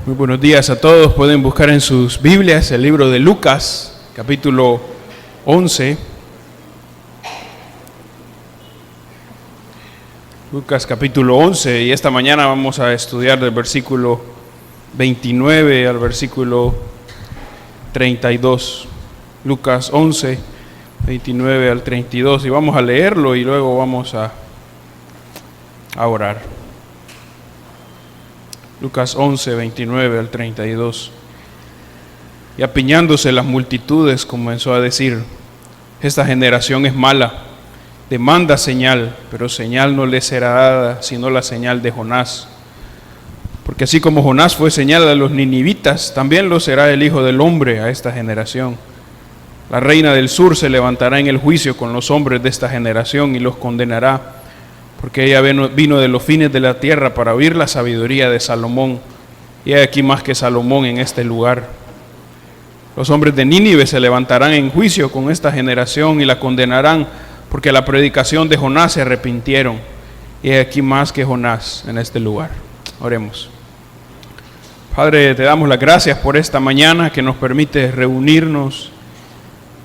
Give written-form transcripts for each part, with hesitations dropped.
Muy buenos días a todos. Pueden buscar en sus Biblias el libro de Lucas, capítulo 11. Lucas capítulo 11, y esta mañana vamos a estudiar del versículo 29 al versículo 32. Lucas 11, 29 al 32, y vamos a leerlo y luego vamos a orar. Lucas 11, 29 al 32. Y apiñándose las multitudes comenzó a decir: esta generación es mala, demanda señal, pero señal no le será dada sino la señal de Jonás. Porque así como Jonás fue señal a los ninivitas, también lo será el Hijo del Hombre a esta generación. La reina del sur se levantará en el juicio con los hombres de esta generación y los condenará, porque ella vino de los fines de la tierra para oír la sabiduría de Salomón, y hay aquí más que Salomón en este lugar. Los hombres de Nínive se levantarán en juicio con esta generación y la condenarán, porque a la predicación de Jonás se arrepintieron, y hay aquí más que Jonás en este lugar. Oremos. Padre, te damos las gracias por esta mañana que nos permite reunirnos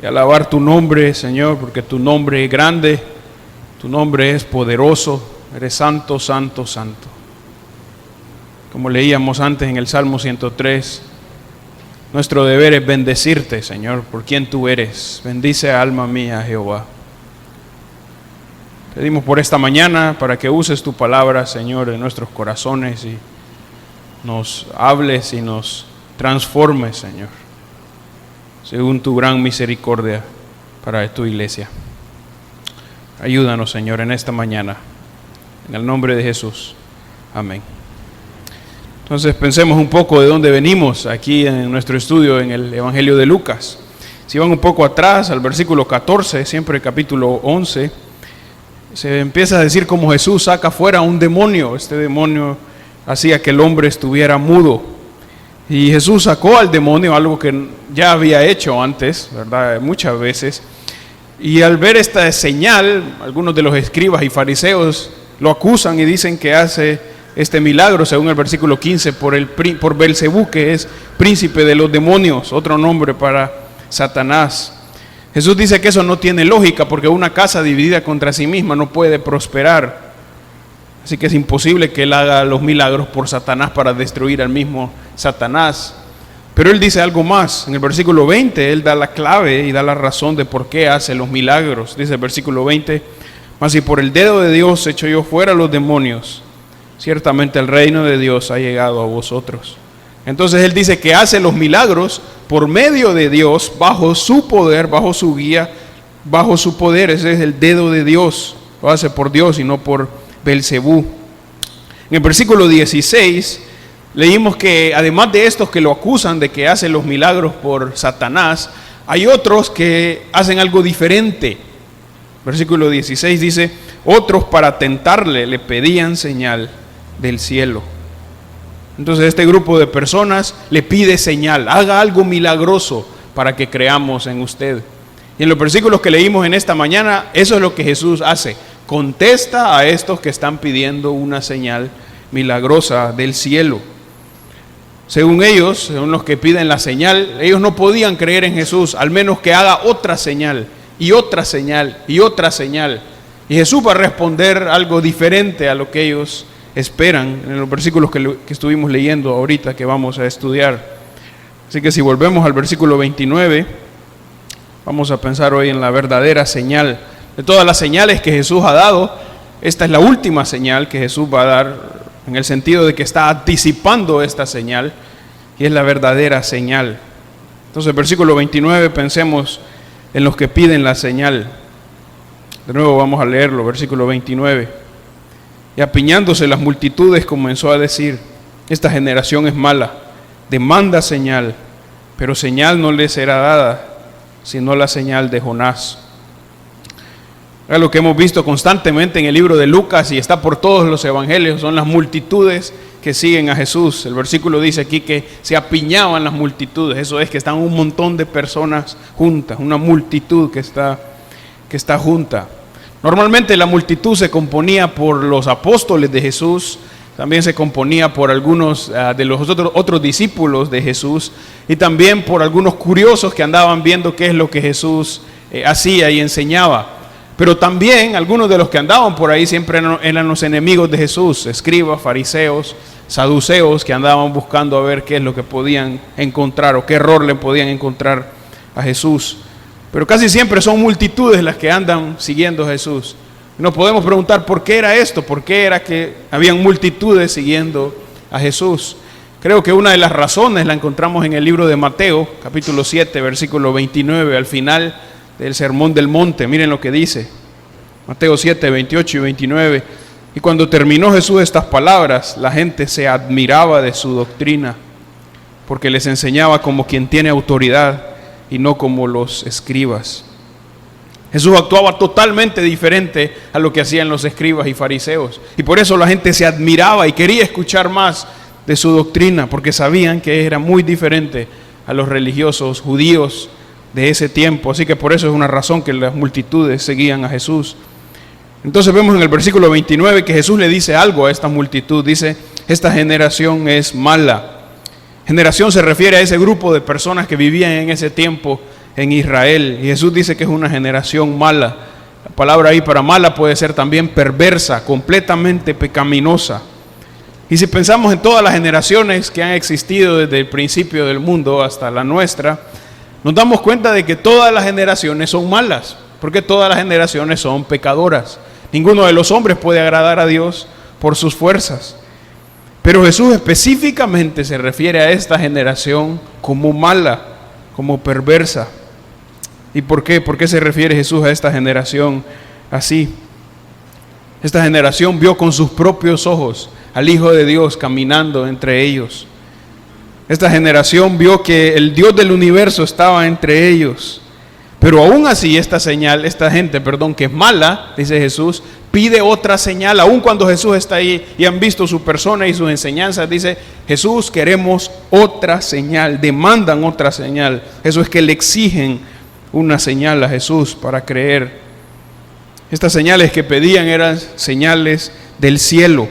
y alabar tu nombre, Señor, porque tu nombre es grande, tu nombre es poderoso, eres santo, santo, santo. Como leíamos antes en el Salmo 103, nuestro deber es bendecirte, Señor, por quien tú eres. Bendice, alma mía, Jehová. Pedimos por esta mañana para que uses tu palabra, Señor, en nuestros corazones y nos hables y nos transformes, Señor, según tu gran misericordia para tu iglesia. Ayúdanos, Señor, en esta mañana, en el nombre de Jesús. Amén. Entonces pensemos un poco de dónde venimos aquí en nuestro estudio en el Evangelio de Lucas. Si van un poco atrás al versículo 14, siempre el capítulo 11, se empieza a decir cómo Jesús saca fuera un demonio. Este demonio hacía que el hombre estuviera mudo. Y Jesús sacó al demonio, algo que ya había hecho antes, ¿verdad? Muchas veces. Y al ver esta señal, algunos de los escribas y fariseos lo acusan y dicen que hace este milagro, según el versículo 15, por Belcebú, que es príncipe de los demonios, otro nombre para Satanás. Jesús dice que eso no tiene lógica, porque una casa dividida contra sí misma no puede prosperar. Así que es imposible que él haga los milagros por Satanás para destruir al mismo Satanás. Pero él dice algo más. En el versículo 20, él da la clave y da la razón de por qué hace los milagros. Dice el versículo 20: mas si por el dedo de Dios echo yo fuera los demonios, ciertamente el reino de Dios ha llegado a vosotros. Entonces él dice que hace los milagros por medio de Dios, bajo su poder, bajo su guía, bajo su poder. Ese es el dedo de Dios. Lo hace por Dios y no por Belcebú. En el versículo 16 leímos que además de estos que lo acusan de que hace los milagros por Satanás, hay otros que hacen algo diferente. Versículo 16 dice: otros para tentarle le pedían señal del cielo. Entonces este grupo de personas le pide señal, haga algo milagroso para que creamos en usted. Y en los versículos que leímos en esta mañana, eso es lo que Jesús hace. Contesta a estos que están pidiendo una señal milagrosa del cielo. Según ellos, según los que piden la señal, ellos no podían creer en Jesús, al menos que haga otra señal, y otra señal, y otra señal. Y Jesús va a responder algo diferente a lo que ellos esperan, en los versículos que estuvimos leyendo ahorita, que vamos a estudiar. Así que si volvemos al versículo 29, vamos a pensar hoy en la verdadera señal. De todas las señales que Jesús ha dado, esta es la última señal que Jesús va a dar, en el sentido de que está anticipando esta señal, y es la verdadera señal. Entonces, versículo 29, pensemos en los que piden la señal. De nuevo vamos a leerlo, versículo 29. Y apiñándose las multitudes comenzó a decir: esta generación es mala, demanda señal, pero señal no le será dada, sino la señal de Jonás. Es lo que hemos visto constantemente en el libro de Lucas y está por todos los evangelios, son las multitudes que siguen a Jesús. El versículo dice aquí que se apiñaban las multitudes, eso es que están un montón de personas juntas, una multitud que está junta. Normalmente la multitud se componía por los apóstoles de Jesús, también se componía por algunos de los otros discípulos de Jesús y también por algunos curiosos que andaban viendo qué es lo que Jesús hacía y enseñaba. Pero también algunos de los que andaban por ahí siempre eran los enemigos de Jesús, escribas, fariseos, saduceos, que andaban buscando a ver qué es lo que podían encontrar o qué error le podían encontrar a Jesús. Pero casi siempre son multitudes las que andan siguiendo a Jesús. Nos podemos preguntar por qué era esto, por qué era que habían multitudes siguiendo a Jesús. Creo que una de las razones la encontramos en el libro de Mateo, capítulo 7, versículo 29, al final del Sermón del Monte. Miren lo que dice, Mateo 7, 28 y 29. Y cuando terminó Jesús estas palabras, la gente se admiraba de su doctrina, porque les enseñaba como quien tiene autoridad y no como los escribas. Jesús actuaba totalmente diferente a lo que hacían los escribas y fariseos. Y por eso la gente se admiraba y quería escuchar más de su doctrina, porque sabían que era muy diferente a los religiosos judíos de ese tiempo. Así que por eso es una razón que las multitudes seguían a Jesús. Entonces vemos en el versículo 29 que Jesús le dice algo a esta multitud. Dice, esta generación es mala. Generación se refiere a ese grupo de personas que vivían en ese tiempo en Israel. Y Jesús dice que es una generación mala. La palabra ahí para mala puede ser también perversa, completamente pecaminosa. Y si pensamos en todas las generaciones que han existido desde el principio del mundo hasta la nuestra, nos damos cuenta de que todas las generaciones son malas, porque todas las generaciones son pecadoras. Ninguno de los hombres puede agradar a Dios por sus fuerzas. Pero Jesús específicamente se refiere a esta generación como mala, como perversa. ¿Y por qué? ¿Por qué se refiere Jesús a esta generación así? Esta generación vio con sus propios ojos al Hijo de Dios caminando entre ellos. Esta generación vio que el Dios del universo estaba entre ellos. Pero aún así esta gente que es mala, dice Jesús, pide otra señal. Aún cuando Jesús está ahí y han visto su persona y sus enseñanzas, dice Jesús, queremos otra señal, demandan otra señal. Eso es que le exigen una señal a Jesús para creer. Estas señales que pedían eran señales del cielo,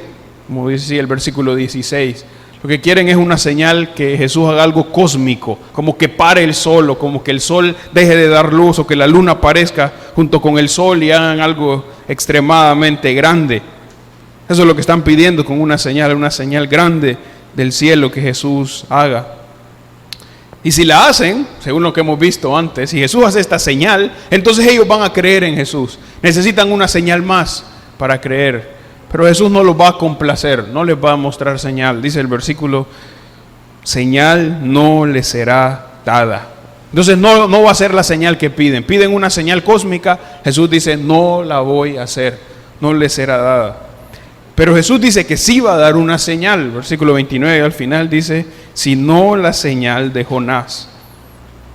como decía el versículo 16. Lo que quieren es una señal que Jesús haga algo cósmico, como que pare el sol, o como que el sol deje de dar luz, o que la luna aparezca junto con el sol y hagan algo extremadamente grande. Eso es lo que están pidiendo con una señal grande del cielo que Jesús haga. Y si la hacen, según lo que hemos visto antes, si Jesús hace esta señal, entonces ellos van a creer en Jesús. Necesitan una señal más para creer. Pero Jesús no los va a complacer, no les va a mostrar señal. Dice el versículo, señal no les será dada. Entonces no va a ser la señal que piden. Piden una señal cósmica, Jesús dice, no la voy a hacer, no les será dada. Pero Jesús dice que sí va a dar una señal. Versículo 29 al final dice, sino la señal de Jonás.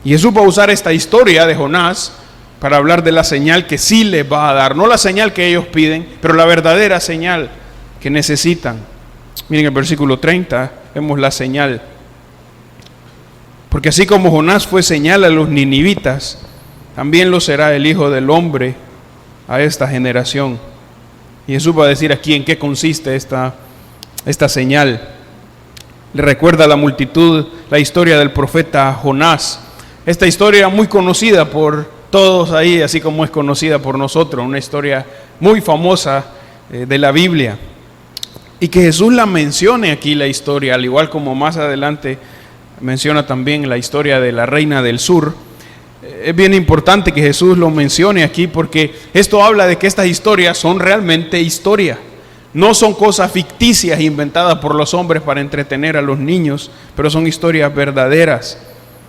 Y Jesús va a usar esta historia de Jonás para hablar de la señal que sí les va a dar. No la señal que ellos piden, pero la verdadera señal que necesitan. Miren el versículo 30, vemos la señal. Porque así como Jonás fue señal a los ninivitas, también lo será el Hijo del Hombre a esta generación. Y Jesús va a decir aquí en qué consiste esta señal. Le recuerda a la multitud la historia del profeta Jonás. Esta historia muy conocida por todos ahí, así como es conocida por nosotros, una historia muy famosa de la Biblia. Y que Jesús la mencione aquí la historia, al igual como más adelante menciona también la historia de la reina del sur. Es bien importante que Jesús lo mencione aquí porque esto habla de que estas historias son realmente historia. No son cosas ficticias inventadas por los hombres para entretener a los niños, pero son historias verdaderas.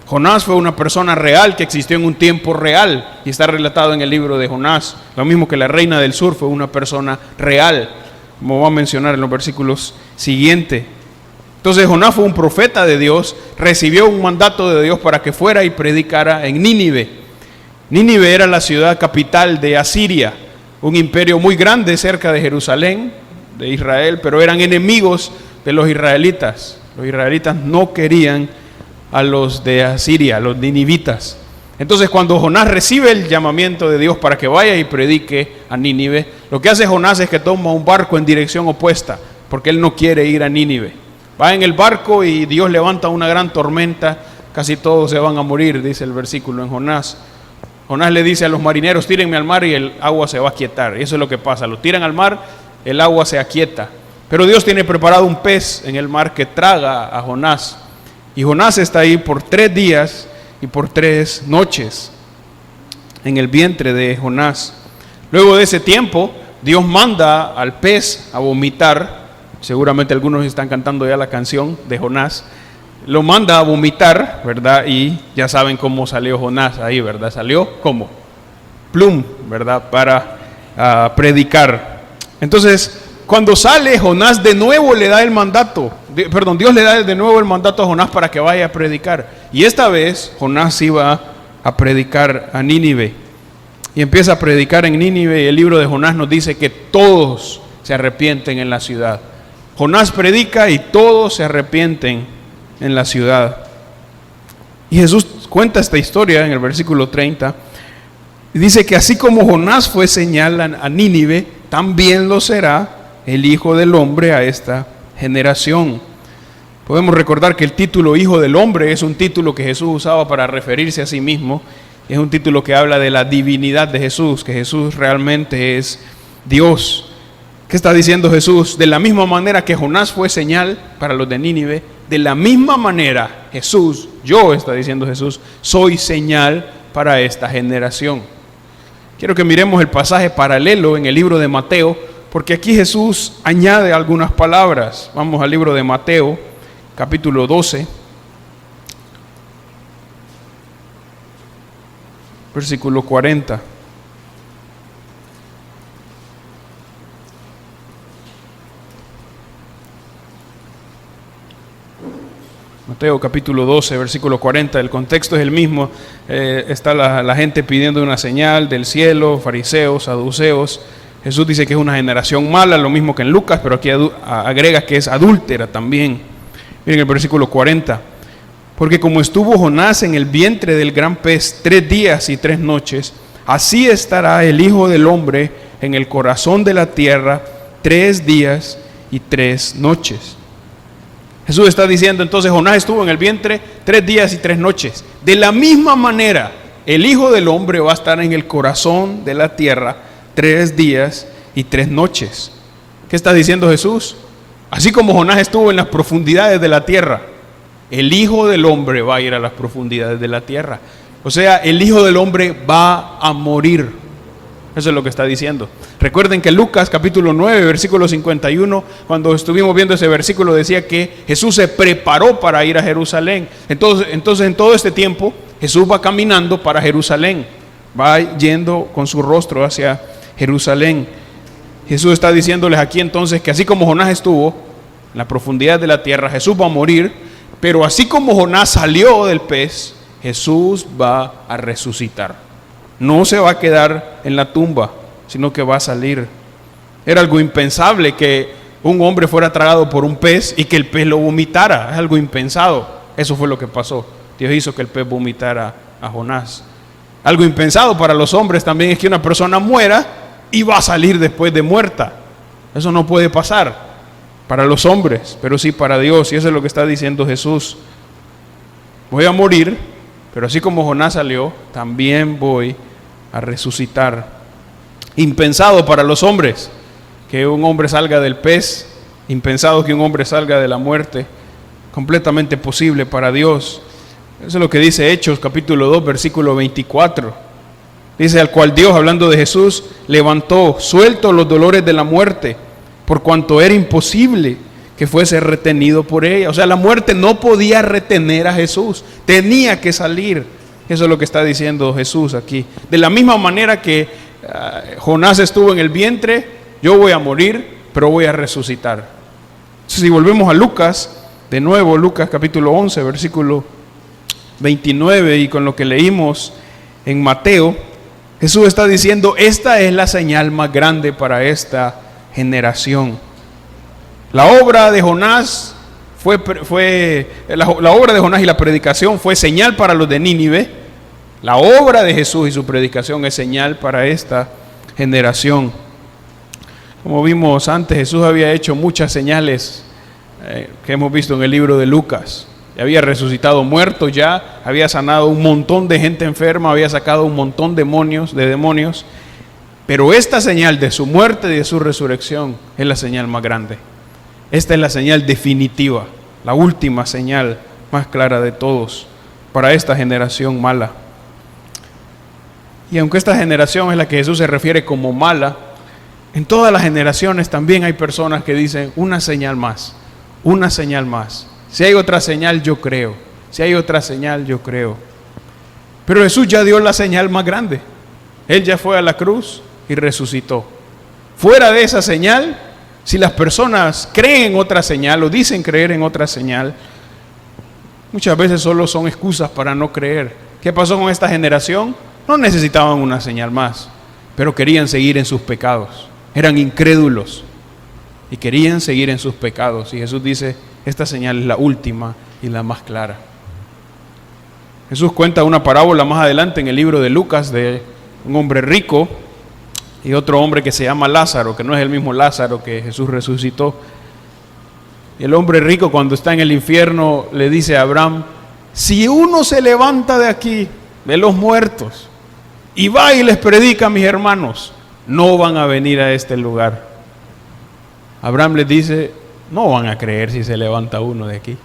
Jonás fue una persona real que existió en un tiempo real y está relatado en el libro de Jonás. Lo mismo que la reina del sur fue una persona real, como va a mencionar en los versículos siguientes. Entonces Jonás fue un profeta de Dios, recibió un mandato de Dios para que fuera y predicara en Nínive. Nínive era la ciudad capital de Asiria, un imperio muy grande cerca de Jerusalén, de Israel, pero eran enemigos de los israelitas. Los israelitas no querían a los de Asiria, a los ninivitas. Entonces cuando Jonás recibe el llamamiento de Dios para que vaya y predique a Nínive, lo que hace Jonás es que toma un barco en dirección opuesta porque él no quiere ir a Nínive. Va en el barco y Dios levanta una gran tormenta, casi todos se van a morir, dice el versículo en Jonás. Jonás le dice a los marineros, tírenme al mar y el agua se va a aquietar. Y eso es lo que pasa, lo tiran al mar, el agua se aquieta. Pero Dios tiene preparado un pez en el mar que traga a Jonás. Y Jonás está ahí por 3 días y por 3 noches en el vientre de Jonás. Luego de ese tiempo, Dios manda al pez a vomitar. Seguramente algunos están cantando ya la canción de Jonás. Lo manda a vomitar, ¿verdad? Y ya saben cómo salió Jonás ahí, ¿verdad? Salió como plum, ¿verdad? Para predicar. Entonces, cuando sale Jonás, de nuevo le da el mandato. Dios le da de nuevo el mandato a Jonás para que vaya a predicar. Y esta vez Jonás iba a predicar a Nínive. Y empieza a predicar en Nínive. Y el libro de Jonás nos dice que todos se arrepienten en la ciudad. Jonás predica y todos se arrepienten en la ciudad. Y Jesús cuenta esta historia en el versículo 30. Y dice que así como Jonás fue señal a Nínive, también lo será el Hijo del Hombre a esta generación. Podemos recordar que el título Hijo del Hombre es un título que Jesús usaba para referirse a sí mismo. Es un título que habla de la divinidad de Jesús, que Jesús realmente es Dios. ¿Qué está diciendo Jesús? De la misma manera que Jonás fue señal para los de Nínive, de la misma manera Jesús, yo, está diciendo Jesús, soy señal para esta generación. Quiero que miremos el pasaje paralelo en el libro de Mateo, porque aquí Jesús añade algunas palabras. Vamos al libro de Mateo, capítulo 12, versículo 40. Mateo capítulo 12, versículo 40, el contexto es el mismo. Está la gente pidiendo una señal del cielo, fariseos, saduceos. Jesús dice que es una generación mala, lo mismo que en Lucas, pero aquí agrega que es adúltera también. Miren el versículo 40. Porque como estuvo Jonás en el vientre del gran pez 3 días y 3 noches, así estará el Hijo del Hombre en el corazón de la tierra 3 días y 3 noches. Jesús está diciendo entonces, Jonás estuvo en el vientre 3 días y 3 noches. De la misma manera, el Hijo del Hombre va a estar en el corazón de la tierra 3 días y 3 noches. ¿Qué está diciendo Jesús? Así como Jonás estuvo en las profundidades de la tierra, el Hijo del Hombre va a ir a las profundidades de la tierra. O sea, el Hijo del Hombre va a morir. Eso es lo que está diciendo. Recuerden que Lucas capítulo 9, versículo 51, cuando estuvimos viendo ese versículo, decía que Jesús se preparó para ir a Jerusalén. Entonces en todo este tiempo, Jesús va caminando para Jerusalén. Va yendo con su rostro hacia Jerusalén. Jesús está diciéndoles aquí entonces que así como Jonás estuvo en la profundidad de la tierra, Jesús va a morir. Pero así como Jonás salió del pez, Jesús va a resucitar. No se va a quedar en la tumba, sino que va a salir. Era algo impensable que un hombre fuera tragado por un pez y que el pez lo vomitara. Es algo impensado. Eso fue lo que pasó. Dios hizo que el pez vomitara a Jonás. Algo impensado para los hombres también es que una persona muera y va a salir después de muerta. Eso no puede pasar para los hombres, pero sí para Dios. Y eso es lo que está diciendo Jesús. Voy a morir, pero así como Jonás salió, también voy a resucitar. Impensado para los hombres que un hombre salga del pez, impensado que un hombre salga de la muerte, completamente posible para Dios. Eso es lo que dice Hechos capítulo 2 versículo 24. Dice: al cual Dios, hablando de Jesús, levantó suelto los dolores de la muerte, por cuanto era imposible que fuese retenido por ella. O sea, la muerte no podía retener a Jesús, tenía que salir. Eso es lo que está diciendo Jesús aquí. De la misma manera que Jonás estuvo en el vientre, yo voy a morir, pero voy a resucitar. Entonces, si volvemos a Lucas, de nuevo, Lucas capítulo 11, versículo 29, y con lo que leímos en Mateo, Jesús está diciendo: esta es la señal más grande para esta generación. La obra de Jonás la obra de Jonás y la predicación fue señal para los de Nínive. La obra de Jesús y su predicación es señal para esta generación. Como vimos antes, Jesús había hecho muchas señales que hemos visto en el libro de Lucas. Había resucitado muertos ya, había sanado un montón de gente enferma, había sacado un montón de demonios. Pero esta señal de su muerte y de su resurrección es la señal más grande. Esta es la señal definitiva, la última señal más clara de todos para esta generación mala. Y aunque esta generación es la que Jesús se refiere como mala, en todas las generaciones también hay personas que dicen una señal más, una señal más. Si hay otra señal, yo creo. Si hay otra señal, yo creo. Pero Jesús ya dio la señal más grande. Él ya fue a la cruz y resucitó. Fuera de esa señal, si las personas creen en otra señal o dicen creer en otra señal, muchas veces solo son excusas para no creer. ¿Qué pasó con esta generación? No necesitaban una señal más, pero querían seguir en sus pecados. Eran incrédulos y querían seguir en sus pecados. Y Jesús dice, esta señal es la última y la más clara. Jesús cuenta una parábola más adelante en el libro de Lucas de un hombre rico y otro hombre que se llama Lázaro, que no es el mismo Lázaro que Jesús resucitó. Y el hombre rico, cuando está en el infierno, le dice a Abraham, si uno se levanta de aquí, de los muertos, y va y les predica a mis hermanos, no van a venir a este lugar. Abraham les dice, no van a creer si se levanta uno de aquí.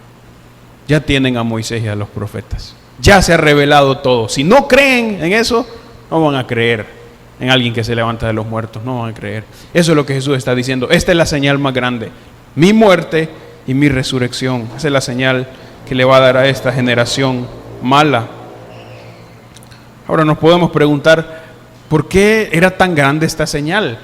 Ya tienen a Moisés y a los profetas. Ya se ha revelado todo. Si no creen en eso, no van a creer en alguien que se levanta de los muertos. No van a creer. Eso es lo que Jesús está diciendo. Esta es la señal más grande. Mi muerte y mi resurrección. Esa es la señal que le va a dar a esta generación mala. Ahora nos podemos preguntar, ¿por qué era tan grande esta señal?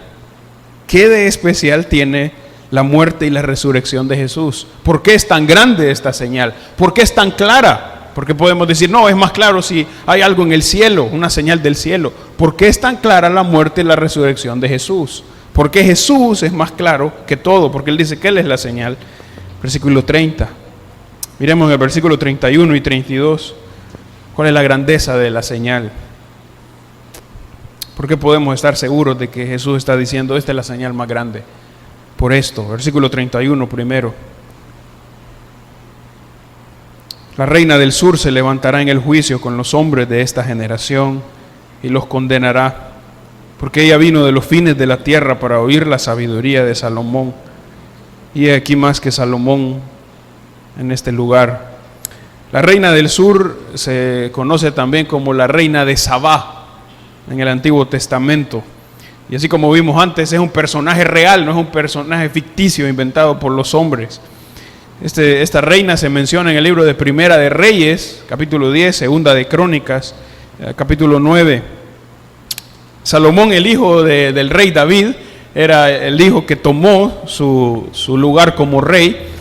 ¿Qué de especial tiene la muerte y la resurrección de Jesús? ¿Por qué es tan grande esta señal? ¿Por qué es tan clara? Porque podemos decir, no, es más claro si hay algo en el cielo, una señal del cielo. ¿Por qué es tan clara la muerte y la resurrección de Jesús? Porque Jesús es más claro que todo, porque Él dice que Él es la señal. Versículo 30. Miremos el versículo 31 y 32. ¿Cuál es la grandeza de la señal? ¿Por qué podemos estar seguros de que Jesús está diciendo, esta es la señal más grande? Por esto, versículo 31 primero. La reina del sur se levantará en el juicio con los hombres de esta generación y los condenará, porque ella vino de los fines de la tierra para oír la sabiduría de Salomón. Y aquí más que Salomón en este lugar. La reina del sur se conoce también como la reina de Sabá en el Antiguo Testamento. Y así como vimos antes, es un personaje real, no es un personaje ficticio inventado por los hombres. Esta reina se menciona en el libro de Primera de Reyes, capítulo 10, Segunda de Crónicas, capítulo 9. Salomón, el hijo del rey David, era el hijo que tomó su lugar como rey.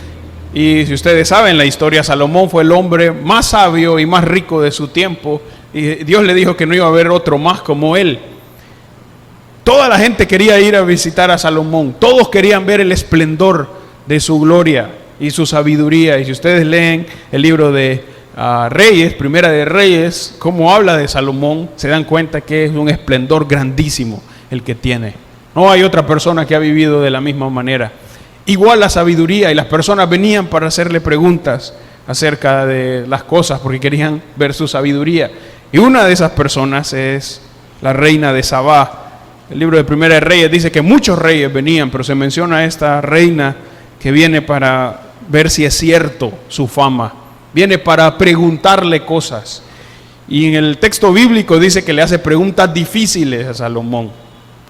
Y si ustedes saben la historia, Salomón fue el hombre más sabio y más rico de su tiempo. Y Dios le dijo que no iba a haber otro más como él. Toda la gente quería ir a visitar a Salomón. Todos querían ver el esplendor de su gloria y su sabiduría. Y si ustedes leen el libro de Reyes, Primera de Reyes, cómo habla de Salomón, se dan cuenta que es un esplendor grandísimo el que tiene. No hay otra persona que ha vivido de la misma manera. Igual la sabiduría, y las personas venían para hacerle preguntas acerca de las cosas porque querían ver su sabiduría. Y una de esas personas es la reina de Sabá. El libro de Primera de Reyes dice que muchos reyes venían, pero se menciona a esta reina que viene para ver si es cierto su fama. Viene para preguntarle cosas. Y en el texto bíblico dice que le hace preguntas difíciles a Salomón.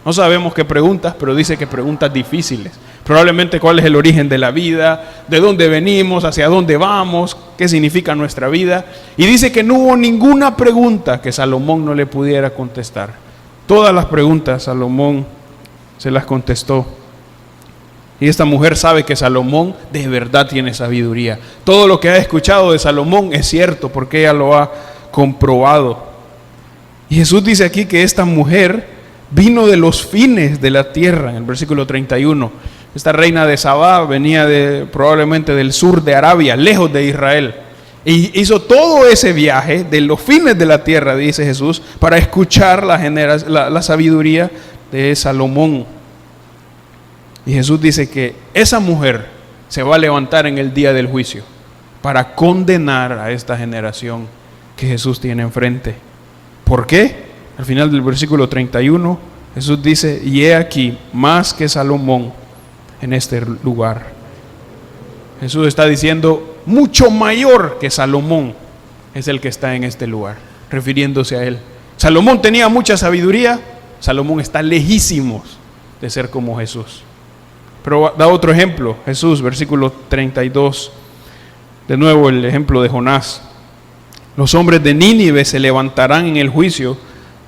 No sabemos qué preguntas, pero dice que preguntas difíciles. Probablemente cuál es el origen de la vida, de dónde venimos, hacia dónde vamos, qué significa nuestra vida. Y dice que no hubo ninguna pregunta que Salomón no le pudiera contestar. Todas las preguntas Salomón se las contestó. Y esta mujer sabe que Salomón de verdad tiene sabiduría. Todo lo que ha escuchado de Salomón es cierto porque ella lo ha comprobado. Y Jesús dice aquí que esta mujer vino de los fines de la tierra, en el versículo 31. Esta reina de Sabá venía probablemente del sur de Arabia, lejos de Israel. Y hizo todo ese viaje de los fines de la tierra, dice Jesús, para escuchar la sabiduría de Salomón. Y Jesús dice que esa mujer se va a levantar en el día del juicio para condenar a esta generación que Jesús tiene enfrente. ¿Por qué? Al final del versículo 31, Jesús dice: y he aquí más que Salomón en este lugar. Jesús está diciendo: mucho mayor que Salomón es el que está en este lugar, refiriéndose a él. Salomón tenía mucha sabiduría, Salomón está lejísimos de ser como Jesús. Pero da otro ejemplo, Jesús, versículo 32, de nuevo el ejemplo de Jonás. Los hombres de Nínive se levantarán en el juicio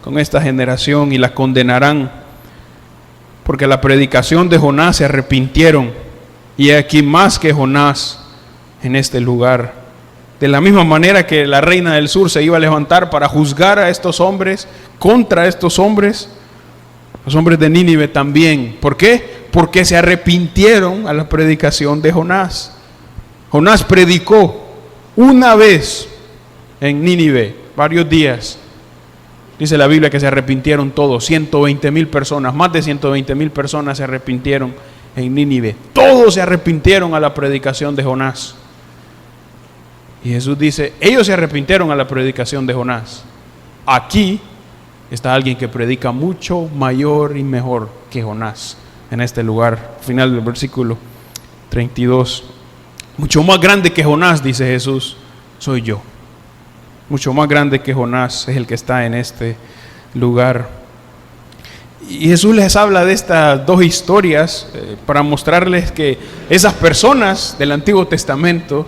con esta generación y la condenarán, porque la predicación de Jonás se arrepintieron, y aquí más que Jonás en este lugar. De la misma manera que la reina del sur se iba a levantar para juzgar a estos hombres, contra estos hombres, los hombres de Nínive también. ¿Por qué? Porque se arrepintieron a la predicación de Jonás. Jonás predicó una vez en Nínive, varios días. Dice la Biblia que se arrepintieron todos, 120,000 personas, más de 120,000 personas se arrepintieron en Nínive. Todos se arrepintieron a la predicación de Jonás. Y Jesús dice: ellos se arrepintieron a la predicación de Jonás. Aquí está alguien que predica mucho mayor y mejor que Jonás en este lugar. Final del versículo 32. Mucho más grande que Jonás, dice Jesús, soy yo. Mucho más grande que Jonás es el que está en este lugar. Y Jesús les habla de estas dos historias para mostrarles que esas personas del Antiguo Testamento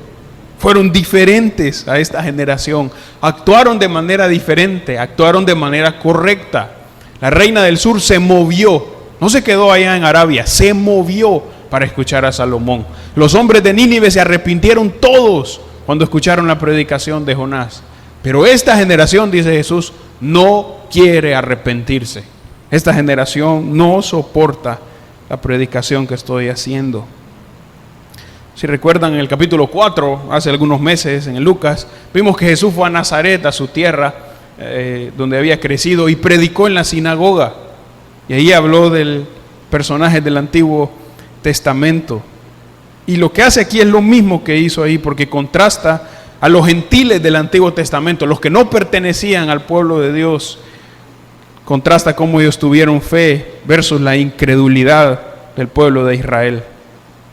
fueron diferentes a esta generación, actuaron de manera diferente, actuaron de manera correcta. La reina del sur se movió, no se quedó allá en Arabia, se movió para escuchar a Salomón. Los hombres de Nínive se arrepintieron todos cuando escucharon la predicación de Jonás. Pero esta generación, dice Jesús, no quiere arrepentirse. Esta generación no soporta la predicación que estoy haciendo. Si recuerdan, en el capítulo 4, hace algunos meses, en el Lucas, vimos que Jesús fue a Nazaret, a su tierra, donde había crecido, y predicó en la sinagoga. Y ahí habló del personaje del Antiguo Testamento. Y lo que hace aquí es lo mismo que hizo ahí, porque contrasta a los gentiles del Antiguo Testamento, los que no pertenecían al pueblo de Dios. Contrasta cómo ellos tuvieron fe versus la incredulidad del pueblo de Israel.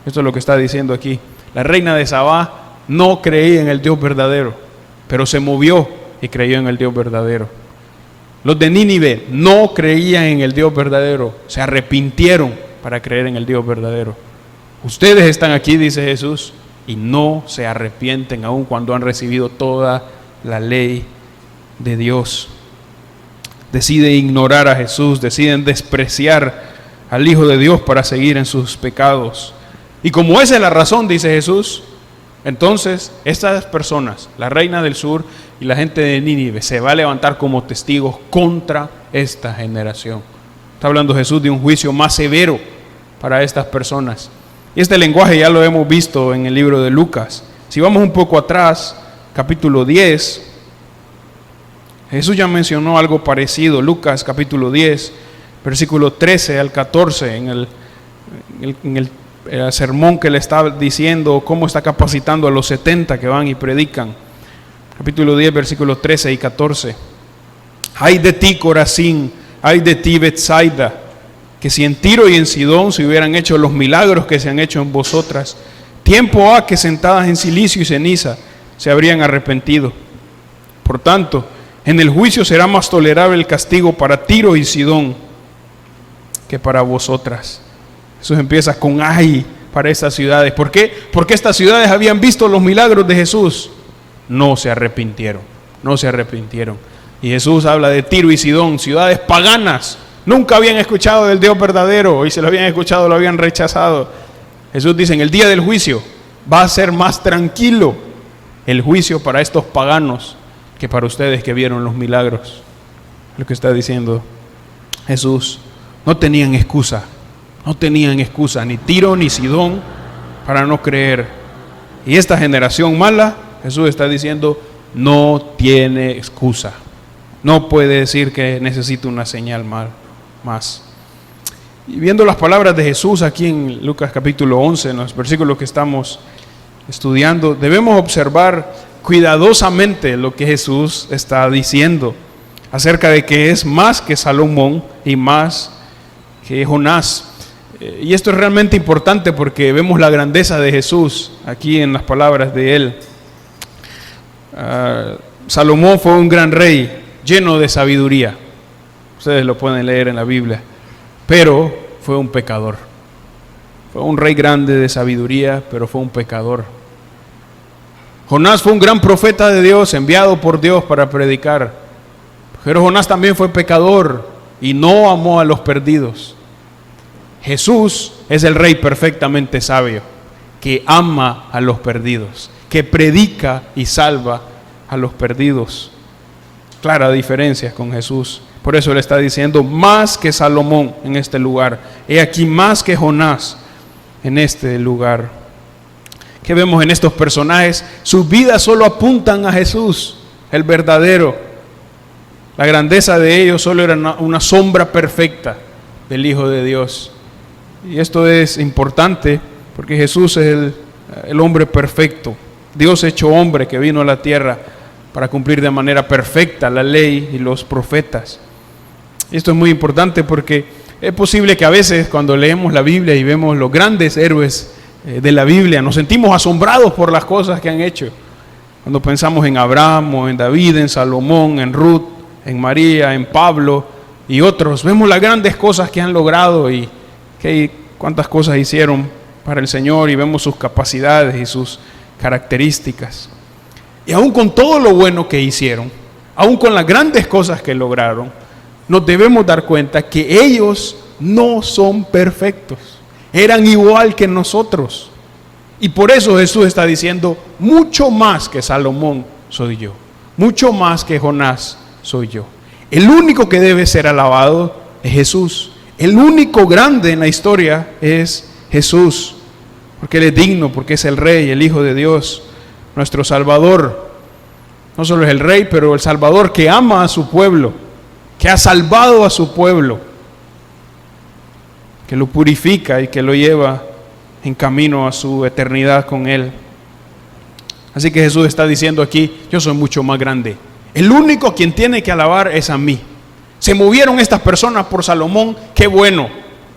Esto es lo que está diciendo aquí. La reina de Sabá no creía en el Dios verdadero, pero se movió y creyó en el Dios verdadero. Los de Nínive no creían en el Dios verdadero, se arrepintieron para creer en el Dios verdadero. Ustedes están aquí, dice Jesús, y no se arrepienten aun cuando han recibido toda la ley de Dios. Deciden ignorar a Jesús, deciden despreciar al Hijo de Dios para seguir en sus pecados. Y como esa es la razón, dice Jesús, entonces estas personas, la reina del sur y la gente de Nínive, se va a levantar como testigos contra esta generación. Está hablando Jesús de un juicio más severo para estas personas. Y este lenguaje ya lo hemos visto en el libro de Lucas. Si vamos un poco atrás, capítulo 10, Jesús ya mencionó algo parecido. Lucas capítulo 10, versículo 13 al 14, en el sermón que le está diciendo cómo está capacitando a los 70 que van y predican. Capítulo 10, versículos 13 y 14. Ay de ti, Corazín, ay de ti, Betsaida, que si en Tiro y en Sidón se hubieran hecho los milagros que se han hecho en vosotras, tiempo ha que sentadas en cilicio y ceniza se habrían arrepentido. Por tanto, en el juicio será más tolerable el castigo para Tiro y Sidón que para vosotras. Jesús empieza con ay para estas ciudades. ¿Por qué? Porque estas ciudades habían visto los milagros de Jesús. No se arrepintieron, no se arrepintieron. Y Jesús habla de Tiro y Sidón, ciudades paganas. Nunca habían escuchado del Dios verdadero, y si lo habían escuchado lo habían rechazado. Jesús dice, en el día del juicio va a ser más tranquilo el juicio para estos paganos que para ustedes que vieron los milagros. Lo que está diciendo Jesús. No tenían excusa, ni Tiro ni Sidón para no creer. Y esta generación mala, Jesús está diciendo, no tiene excusa. No puede decir que necesita una señal más. Y viendo las palabras de Jesús aquí en Lucas capítulo 11, en los versículos que estamos estudiando, debemos observar cuidadosamente lo que Jesús está diciendo acerca de que es más que Salomón y más que Jonás. Y esto es realmente importante porque vemos la grandeza de Jesús aquí en las palabras de él. Salomón fue un gran rey lleno de sabiduría. Ustedes lo pueden leer en la Biblia. Pero fue un pecador. Fue un rey grande de sabiduría, pero fue un pecador. Jonás fue un gran profeta de Dios, enviado por Dios para predicar. Pero Jonás también fue pecador y no amó a los perdidos. Jesús es el rey perfectamente sabio, que ama a los perdidos, que predica y salva a los perdidos. Clara diferencia con Jesús. Por eso le está diciendo más que Salomón en este lugar. He aquí más que Jonás en este lugar. ¿Qué vemos en estos personajes? Sus vidas solo apuntan a Jesús, el verdadero. La grandeza de ellos solo era una sombra perfecta del Hijo de Dios. Y esto es importante porque Jesús es el hombre perfecto, Dios hecho hombre que vino a la tierra para cumplir de manera perfecta la ley y los profetas. Esto es muy importante porque es posible que a veces cuando leemos la Biblia y vemos los grandes héroes de la Biblia, nos sentimos asombrados por las cosas que han hecho. Cuando pensamos en Abraham, o en David, en Salomón, en Ruth, en María, en Pablo y otros, vemos las grandes cosas que han logrado y cuántas cosas hicieron para el Señor, y vemos sus capacidades y sus características. Y aún con todo lo bueno que hicieron, aún con las grandes cosas que lograron, nos debemos dar cuenta que ellos no son perfectos. Eran igual que nosotros. Y por eso Jesús está diciendo, mucho más que Salomón soy yo, mucho más que Jonás soy yo. El único que debe ser alabado es Jesús. El único grande en la historia es Jesús, porque Él es digno, porque es el Rey, el Hijo de Dios, nuestro Salvador. No solo es el Rey, pero el Salvador que ama a su pueblo, que ha salvado a su pueblo, que lo purifica y que lo lleva en camino a su eternidad con Él. Así que Jesús está diciendo aquí, yo soy mucho más grande. El único a quien tiene que alabar es a mí. Se movieron estas personas por Salomón, qué bueno,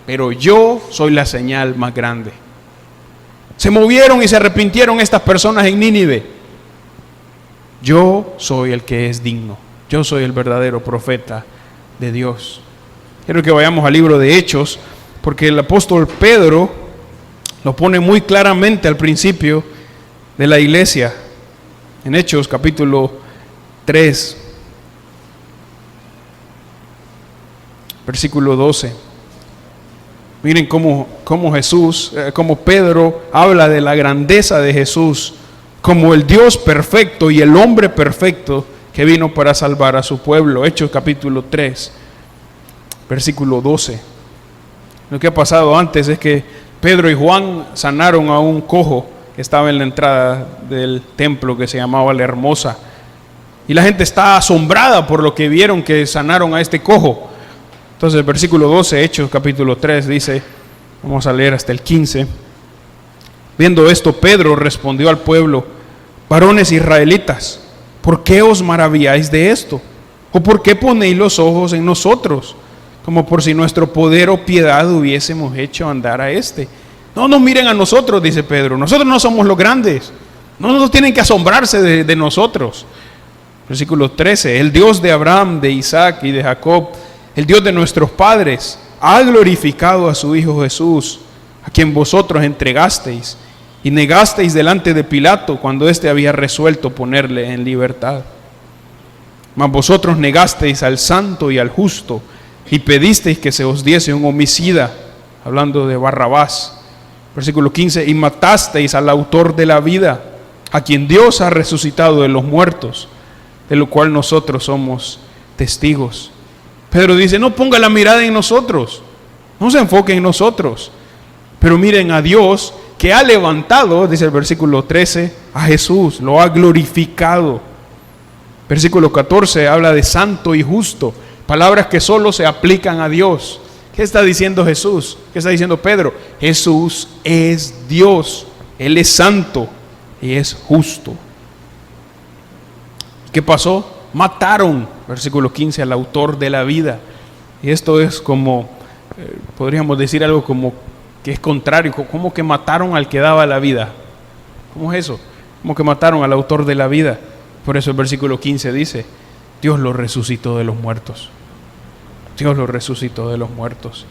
pero yo soy la señal más grande. Se movieron y se arrepintieron estas personas en Nínive. Yo soy el que es digno. Yo soy el verdadero profeta de Dios. Quiero que vayamos al libro de Hechos, porque el apóstol Pedro lo pone muy claramente al principio de la iglesia. En Hechos capítulo 3. Versículo 12. Miren cómo Pedro habla de la grandeza de Jesús como el Dios perfecto y el hombre perfecto que vino para salvar a su pueblo. Hechos capítulo 3, versículo 12. Lo que ha pasado antes es que Pedro y Juan sanaron a un cojo que estaba en la entrada del templo que se llamaba La Hermosa. Y la gente está asombrada por lo que vieron que sanaron a este cojo. Entonces el versículo 12, Hechos capítulo 3, dice, vamos a leer hasta el 15. Viendo esto, Pedro respondió al pueblo, varones israelitas, ¿por qué os maravilláis de esto? ¿O por qué ponéis los ojos en nosotros? Como por si nuestro poder o piedad hubiésemos hecho andar a este. No nos miren a nosotros, dice Pedro, nosotros no somos los grandes, no nos tienen que asombrarse de nosotros. Versículo 13, el Dios de Abraham, de Isaac y de Jacob, el Dios de nuestros padres, ha glorificado a su Hijo Jesús, a quien vosotros entregasteis y negasteis delante de Pilato cuando éste había resuelto ponerle en libertad. Mas vosotros negasteis al santo y al justo y pedisteis que se os diese un homicida, hablando de Barrabás. Versículo 15, y matasteis al autor de la vida, a quien Dios ha resucitado de los muertos, de lo cual nosotros somos testigos. Pedro dice, no ponga la mirada en nosotros, no se enfoque en nosotros, pero miren a Dios que ha levantado, dice el versículo 13, a Jesús, lo ha glorificado. Versículo 14 habla de santo y justo, palabras que solo se aplican a Dios. ¿Qué está diciendo Jesús? ¿Qué está diciendo Pedro? Jesús es Dios, Él es santo y es justo. ¿Qué pasó? Mataron, versículo 15, al autor de la vida. Y esto es como, podríamos decir algo como que es contrario, como que mataron al que daba la vida. ¿Cómo es eso? Como que mataron al autor de la vida. Por eso el versículo 15 dice, Dios lo resucitó de los muertos. Dios lo resucitó de los muertos.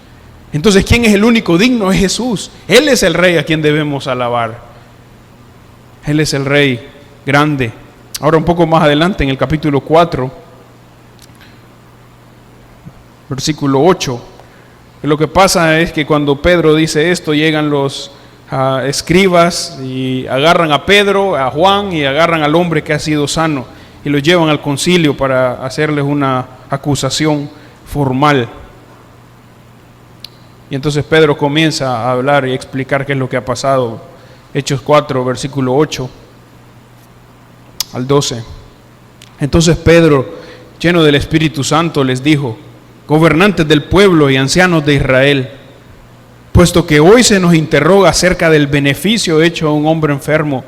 Entonces, ¿quién es el único digno? Es Jesús. Él es el Rey a quien debemos alabar. Él es el Rey grande. Ahora un poco más adelante, en el capítulo 4, versículo 8, lo que pasa es que cuando Pedro dice esto, llegan los escribas y agarran a Pedro, a Juan y agarran al hombre que ha sido sano y lo llevan al concilio para hacerles una acusación formal. Y entonces Pedro comienza a hablar y a explicar qué es lo que ha pasado. Hechos 4, versículo 8 al 12. Entonces Pedro, lleno del Espíritu Santo, les dijo: gobernantes del pueblo y ancianos de Israel, puesto que hoy se nos interroga acerca del beneficio hecho a un hombre enfermo,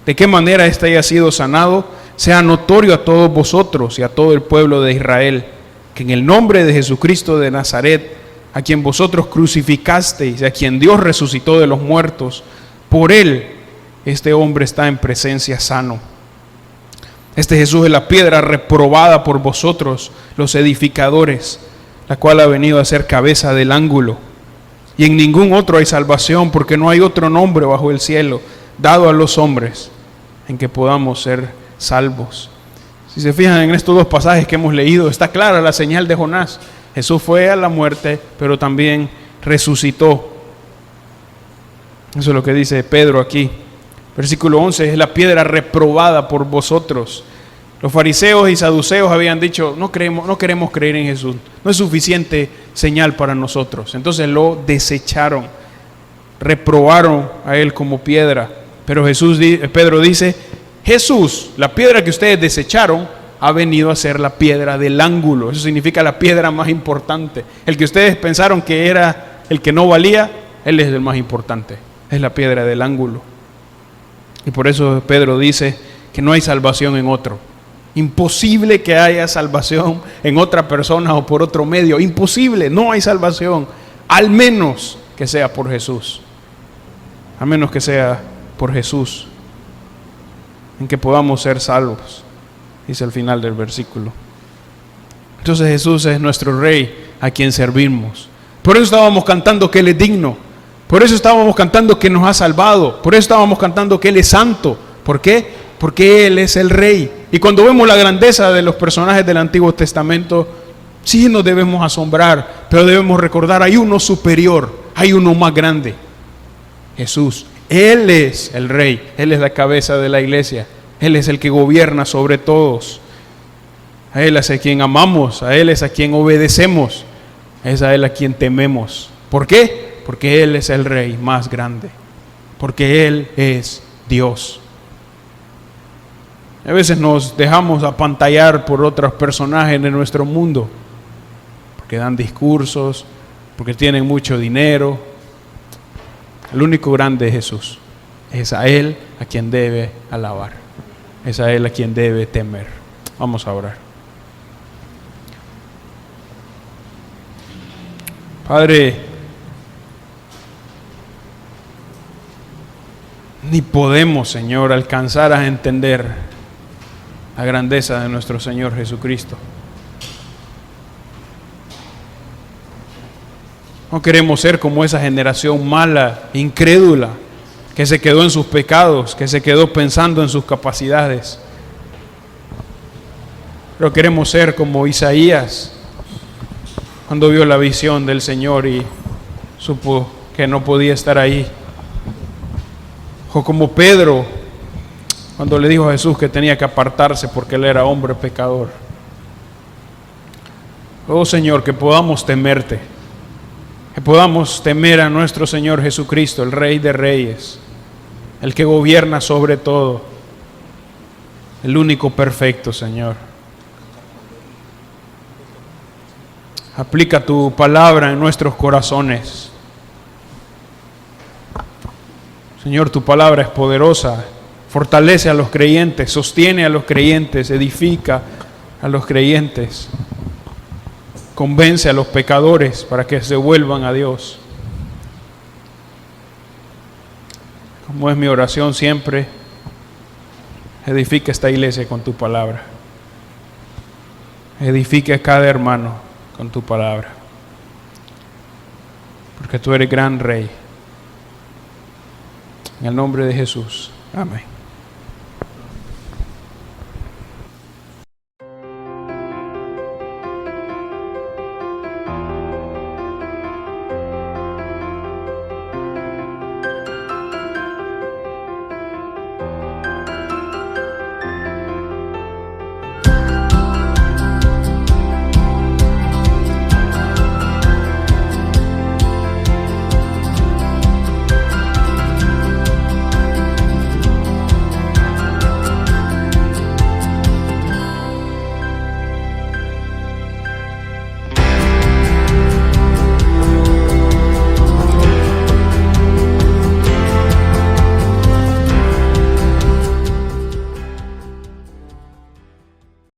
de qué manera éste haya sido sanado, sea notorio a todos vosotros y a todo el pueblo de Israel, que en el nombre de Jesucristo de Nazaret, a quien vosotros crucificasteis y a quien Dios resucitó de los muertos, por él este hombre está en presencia sano. Este Jesús es la piedra reprobada por vosotros, los edificadores, la cual ha venido a ser cabeza del ángulo. Y en ningún otro hay salvación, porque no hay otro nombre bajo el cielo dado a los hombres en que podamos ser salvos. Si se fijan en estos dos pasajes que hemos leído, está clara la señal de Jonás. Jesús fue a la muerte, pero también resucitó. Eso es lo que dice Pedro aquí. Versículo 11, es la piedra reprobada por vosotros. Los fariseos y saduceos habían dicho, no queremos creer en Jesús, no es suficiente señal para nosotros. Entonces lo desecharon, reprobaron a él como piedra. Pero Pedro dice, Jesús, la piedra que ustedes desecharon, ha venido a ser la piedra del ángulo. Eso significa la piedra más importante. El que ustedes pensaron que era el que no valía, él es el más importante, es la piedra del ángulo. Y por eso Pedro dice que no hay salvación en otro. Imposible que haya salvación en otra persona o por otro medio. Imposible, no hay salvación, al menos que sea por Jesús. A menos que sea por Jesús, en que podamos ser salvos, dice al final del versículo. Entonces Jesús es nuestro Rey a quien servimos. Por eso estábamos cantando que Él es digno. Por eso estábamos cantando que nos ha salvado. Por eso estábamos cantando que Él es santo. ¿Por qué? Porque Él es el Rey. Y cuando vemos la grandeza de los personajes del Antiguo Testamento, sí nos debemos asombrar, pero debemos recordar, hay uno superior, hay uno más grande, Jesús. Él es el Rey, Él es la cabeza de la iglesia, Él es el que gobierna sobre todos. A Él es a quien amamos, a Él es a quien obedecemos, es a Él a quien tememos. ¿Por qué? Porque Él es el Rey más grande, porque Él es Dios. A veces nos dejamos apantallar por otros personajes de nuestro mundo, porque dan discursos, porque tienen mucho dinero. El único grande es Jesús. Es a Él a quien debe alabar, es a Él a quien debe temer. Vamos a orar. Padre, ni podemos, Señor, alcanzar a entender la grandeza de nuestro Señor Jesucristo. No queremos ser como esa generación mala, incrédula, que se quedó en sus pecados, que se quedó pensando en sus capacidades. Pero queremos ser como Isaías, cuando vio la visión del Señor y supo que no podía estar ahí. O como Pedro, cuando le dijo a Jesús que tenía que apartarse porque él era hombre pecador. Oh Señor, que podamos temerte, que podamos temer a nuestro Señor Jesucristo, el Rey de Reyes, el que gobierna sobre todo, el único perfecto, Señor. Aplica tu palabra en nuestros corazones. Señor, tu palabra es poderosa, fortalece a los creyentes, sostiene a los creyentes, edifica a los creyentes, convence a los pecadores para que se vuelvan a Dios. Como es mi oración siempre, edifica esta iglesia con tu palabra. Edifica a cada hermano con tu palabra. Porque tú eres gran Rey. En el nombre de Jesús. Amén.